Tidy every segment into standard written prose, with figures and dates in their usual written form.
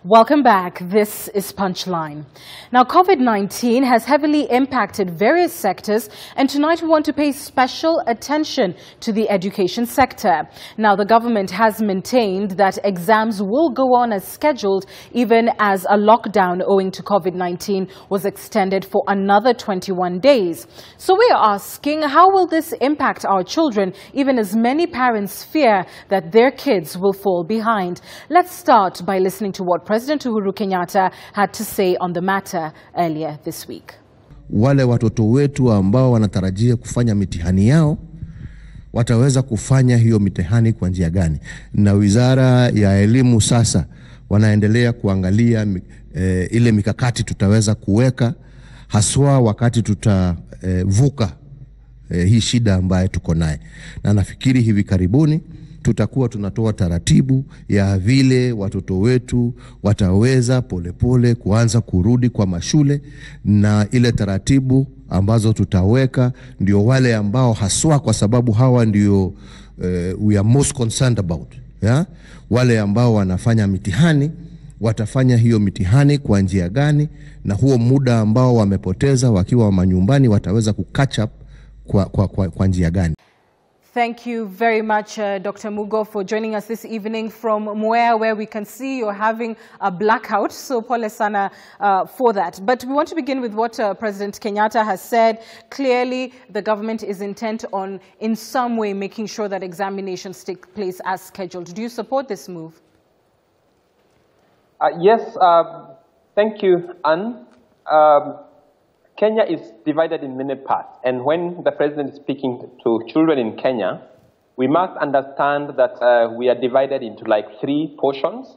Welcome back. This is Punchline. Now, COVID-19 has heavily impacted various sectors, and tonight we want to pay special attention to the education sector. Now, the government has maintained that exams will go on as scheduled, even as a lockdown owing to COVID-19 was extended for another 21 days. So we are asking, how will this impact our children, even as many parents fear that their kids will fall behind? Let's start by listening to what President Uhuru Kenyatta had to say on the matter earlier this week. Wale watoto wetu ambao wanatarajia kufanya mitihani yao, wataweza kufanya hiyo mitihani kwa njia gani? Na Wizara ya Elimu sasa wanaendelea kuangalia ile mikakati tutaweza kuweka, haswa wakati tutavuka hii shida ambayo tuko nayo. Na nafikiri hivi karibuni tutakuwa tunatoa taratibu ya vile watoto wetu wataweza polepole kuanza kurudi kwa mashule, na ile taratibu ambazo tutaweka ndio wale ambao haswa, kwa sababu hawa ndio we are most concerned about, wale ambao wanafanya mitihani watafanya hiyo mitihani kwa njia gani, na huo muda ambao wamepoteza wakiwa manyumbani wataweza kukatch up kwa njia gani. Thank you very much, Dr. Mugo, for joining us this evening from Mwea, where we can see you're having a blackout. So, pole sana for that. But we want to begin with what President Kenyatta has said. Clearly, the government is intent on, in some way, making sure that examinations take place as scheduled. Do you support this move? Yes, thank you, Anne. Kenya is divided in many parts, and when the president is speaking to children in Kenya, we must understand that we are divided into like three portions.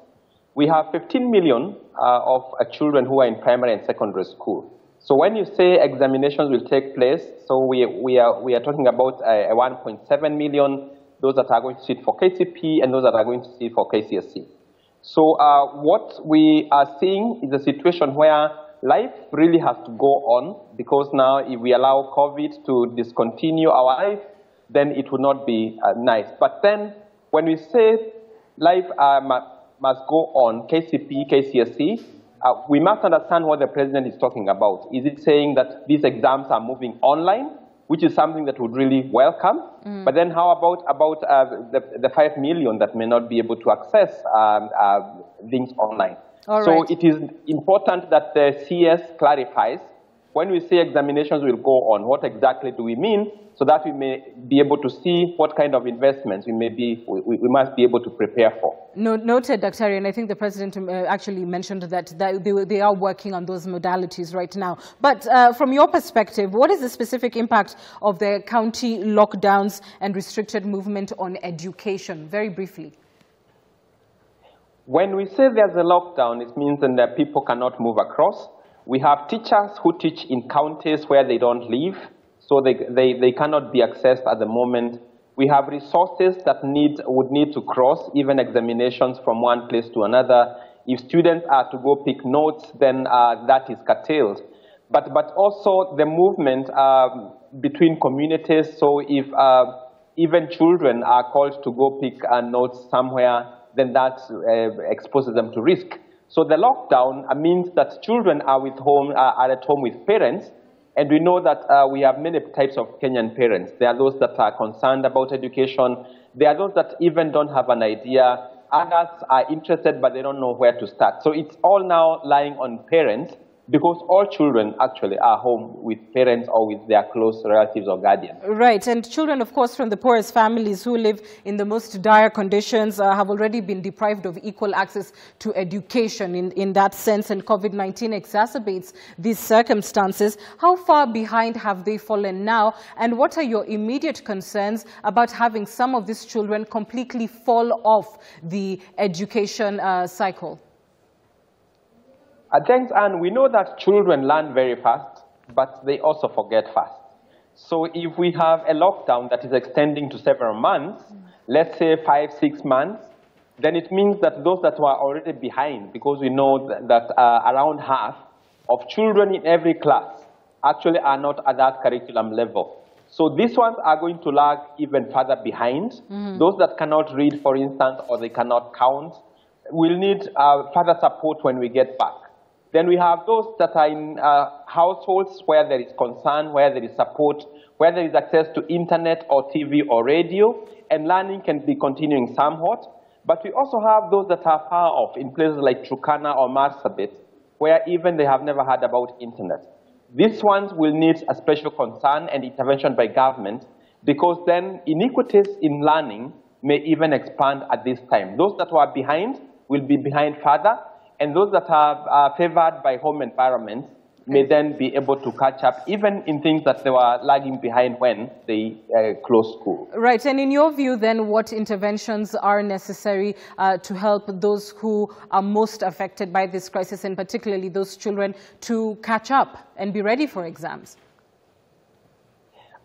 We have 15 million of children who are in primary and secondary school. So when you say examinations will take place, so we are talking about 1.7 million, those that are going to sit for KCP and those that are going to sit for KCSE. So what we are seeing is a situation where life really has to go on, because now if we allow COVID to discontinue our life, then it would not be nice. But then when we say life must go on, KCP, KCSE, we must understand what the president is talking about. Is it saying that these exams are moving online, which is something that would really welcome? But then how about the 5 million that may not be able to access things online? So it is important that the CS clarifies, when we say examinations will go on, what exactly do we mean, so that we may be able to see what kind of investments we must be able to prepare for. Noted, Dr. And I think the president actually mentioned that they are working on those modalities right now. But from your perspective, what is the specific impact of the county lockdowns and restricted movement on education? Very briefly. When we say there's a lockdown, it means that people cannot move across. We have teachers who teach in counties where they don't live, so they cannot be accessed at the moment. We have resources that would need to cross even examinations from one place to another. If students are to go pick notes, then that is curtailed. But also the movement between communities, so if even children are called to go pick notes somewhere, then that exposes them to risk. So the lockdown means that children are at home with parents, and we know that we have many types of Kenyan parents. There are those that are concerned about education. There are those that even don't have an idea. Others are interested, but they don't know where to start. So it's all now lying on parents, because all children actually are home with parents or with their close relatives or guardians. Right, and children, of course, from the poorest families who live in the most dire conditions have already been deprived of equal access to education in that sense, and COVID-19 exacerbates these circumstances. How far behind have they fallen now, and what are your immediate concerns about having some of these children completely fall off the education cycle? Thanks, Anne. We know that children learn very fast, but they also forget fast. So if we have a lockdown that is extending to several months, let's say 5-6 months, then it means that those that were already behind, because we know that around half of children in every class actually are not at that curriculum level. So these ones are going to lag even further behind. Those that cannot read, for instance, or they cannot count, will need further support when we get back. Then we have those that are in households where there is concern, where there is support, where there is access to internet or TV or radio, and learning can be continuing somewhat. But we also have those that are far off in places like Turkana or Marsabit, where even they have never heard about internet. These ones will need a special concern and intervention by government, because then inequities in learning may even expand at this time. Those that were behind will be behind further, and those that are favored by home environments may then be able to catch up, even in things that they were lagging behind when they closed school. Right, and in your view then, what interventions are necessary to help those who are most affected by this crisis, and particularly those children, to catch up and be ready for exams?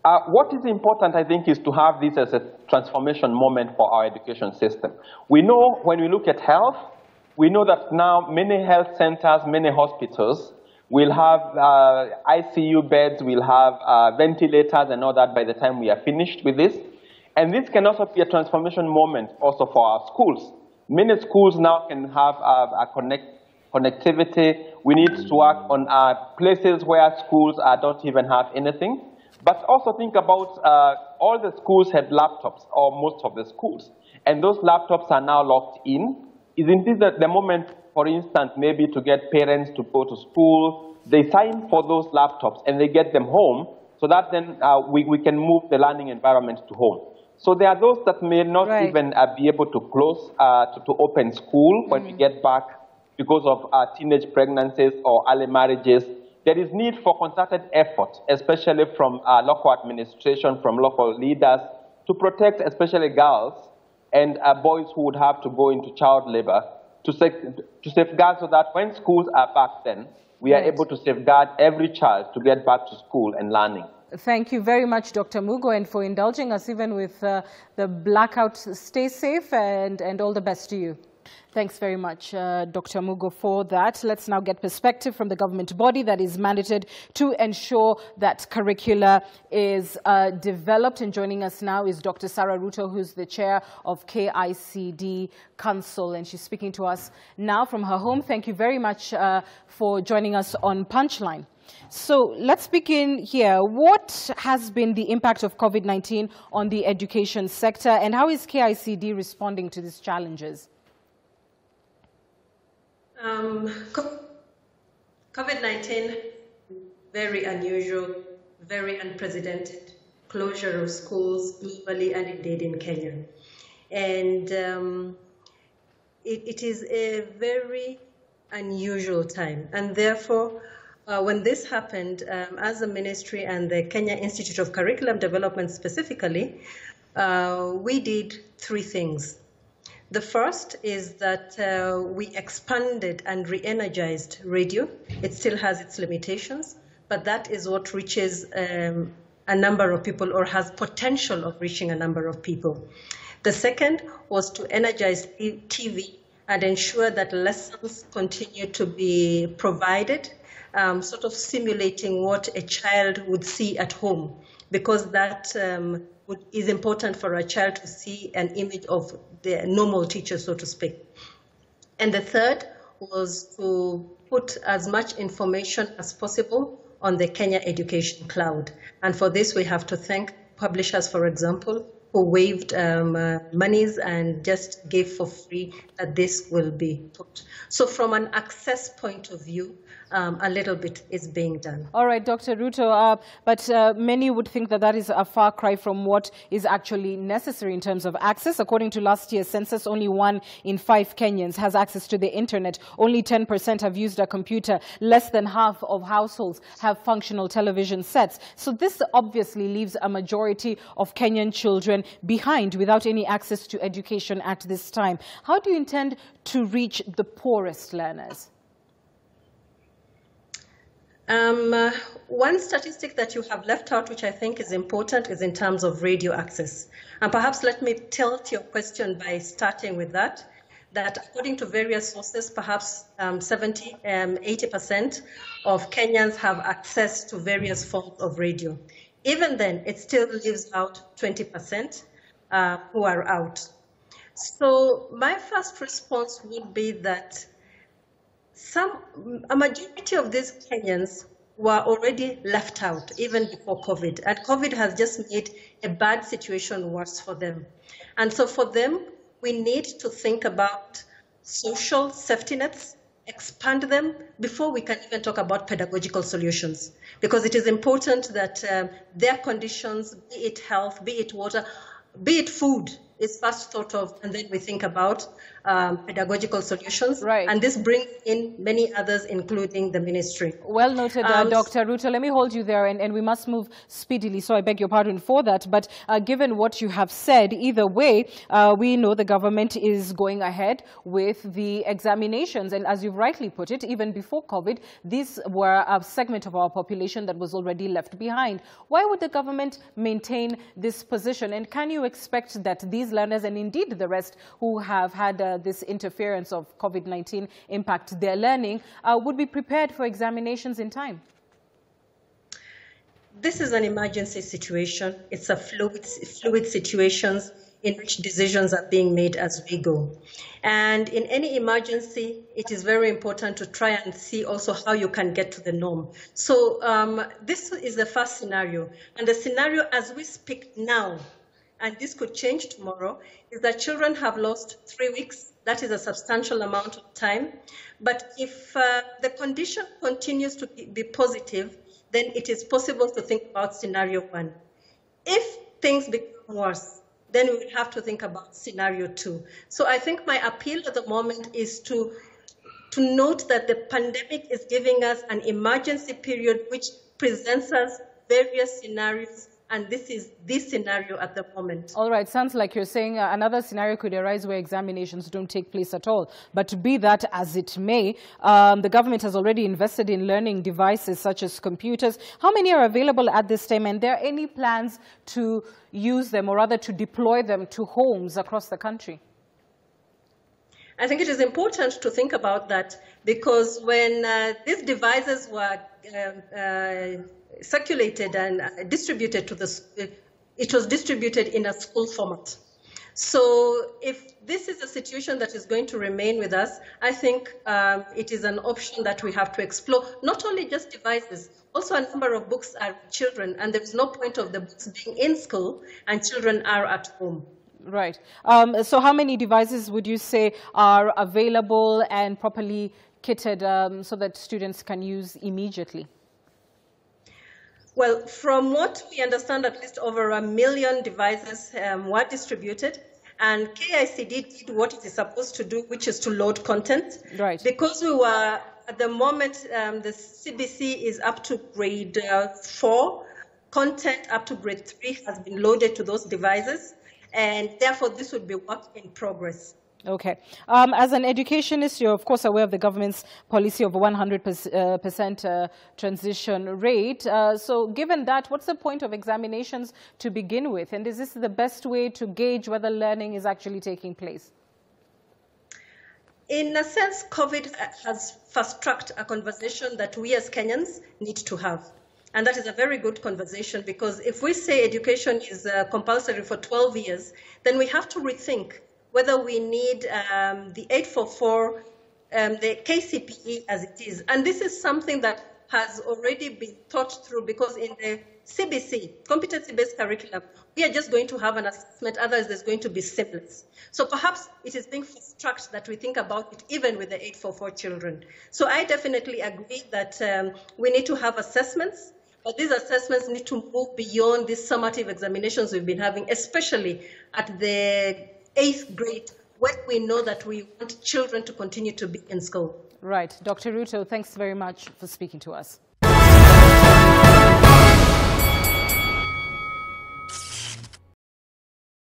What is important, I think, is to have this as a transformation moment for our education system. We know when we look at health, we know that now many health centers, many hospitals will have ICU beds, will have ventilators and all that by the time we are finished with this. And this can also be a transformation moment also for our schools. Many schools now can have connectivity. We need to work on places where schools don't even have anything. But also think about all the schools had laptops, or most of the schools. And those laptops are now locked in. Isn't this the moment, for instance, maybe to get parents to go to school? They sign for those laptops and they get them home, so that then we can move the learning environment to home. So there are those that may not even be able to close, to open school when we get back because of teenage pregnancies or early marriages. There is need for concerted effort, especially from local administration, from local leaders, to protect especially girls and boys who would have to go into child labor, to safeguard so that when schools are back then, we are able to safeguard every child to get back to school and learning. Thank you very much, Dr. Mugo, and for indulging us even with the blackout. Stay safe and all the best to you. Thanks very much, Dr. Mugo, for that. Let's now get perspective from the government body that is mandated to ensure that curricula is developed. And joining us now is Dr. Sara Ruto, who's the chair of KICD Council, and she's speaking to us now from her home. Thank you very much for joining us on Punchline. So let's begin here. What has been the impact of COVID-19 on the education sector, and how is KICD responding to these challenges? COVID-19, very unusual, very unprecedented closure of schools globally and indeed in Kenya. And it is a very unusual time. And therefore, when this happened, as a ministry and the Kenya Institute of Curriculum Development specifically, we did three things. The first is that we expanded and re-energized radio. It still has its limitations, but that is what reaches a number of people, or has potential of reaching a number of people. The second was to energize TV and ensure that lessons continue to be provided, sort of simulating what a child would see at home, because that is important for a child to see an image of the normal teacher, so to speak. And the third was to put as much information as possible on the Kenya Education Cloud. And for this, we have to thank publishers, for example, who waived monies and just gave for free that this will be put. So from an access point of view, a little bit is being done. All right, Dr. Ruto, but many would think that that is a far cry from what is actually necessary in terms of access. According to last year's census, only 1 in 5 Kenyans has access to the internet. Only 10% have used a computer. Less than half of households have functional television sets. So this obviously leaves a majority of Kenyan children behind without any access to education at this time. How do you intend to reach the poorest learners? One statistic that you have left out, which I think is important, is in terms of radio access. And perhaps let me tilt your question by starting with that according to various sources, perhaps 80% of Kenyans have access to various forms of radio. Even then, it still leaves out 20% who are out. So my first response would be that a majority of these Kenyans were already left out even before COVID, and COVID has just made a bad situation worse for them. And so for them, we need to think about social safety nets, expand them before we can even talk about pedagogical solutions, because it is important that their conditions, be it health, be it water, be it food, is first thought of, and then we think about pedagogical solutions. Right. And this brings in many others, including the ministry. Well noted, Dr. Ruto. Let me hold you there, and we must move speedily, so I beg your pardon for that. But given what you have said, either way, we know the government is going ahead with the examinations. And as you've rightly put it, even before COVID, these were a segment of our population that was already left behind. Why would the government maintain this position? And can you expect that these learners, and indeed the rest who have had this interference of COVID-19 impact their learning, would be prepared for examinations in time? This is an emergency situation. It's a fluid situation in which decisions are being made as we go. And in any emergency, it is very important to try and see also how you can get to the norm. So this is the first scenario. And the scenario as we speak now, and this could change tomorrow, is that children have lost 3 weeks. That is a substantial amount of time. But if the condition continues to be positive, then it is possible to think about scenario 1. If things become worse, then we will have to think about scenario 2. So I think my appeal at the moment is to note that the pandemic is giving us an emergency period which presents us various scenarios, and this is this scenario at the moment. All right. Sounds like you're saying another scenario could arise where examinations don't take place at all. But be that as it may, the government has already invested in learning devices such as computers. How many are available at this time? And there are any plans to use them, or rather to deploy them to homes across the country? I think it is important to think about that, because when these devices were circulated and distributed to it was distributed in a school format. So if this is a situation that is going to remain with us, I think it is an option that we have to explore. Not only just devices, also a number of books are children, and there's no point of the books being in school and children are at home. Right. So how many devices would you say are available and properly kitted so that students can use immediately? Well, from what we understand, at least over 1 million devices were distributed, and KICD did what it is supposed to do, which is to load content. Right. Because we were, at the moment, the CBC is up to grade 4. Content up to grade 3 has been loaded to those devices, and therefore this would be work in progress. Okay. As an educationist, you're of course aware of the government's policy of a 100% transition rate. So given that, what's the point of examinations to begin with? And is this the best way to gauge whether learning is actually taking place? In a sense, COVID has fast-tracked a conversation that we as Kenyans need to have. And that is a very good conversation, because if we say education is compulsory for 12 years, then we have to rethink whether we need the 844, the KCPE as it is. And this is something that has already been thought through, because in the CBC, competency-based curriculum, we are just going to have an assessment, otherwise there's going to be seamless. So perhaps it is being fast-tracked that we think about it even with the 844 children. So I definitely agree that we need to have assessments, but these assessments need to move beyond these summative examinations we've been having, especially at the 8th grade, when we know that we want children to continue to be in school. Right. Dr. Ruto, thanks very much for speaking to us.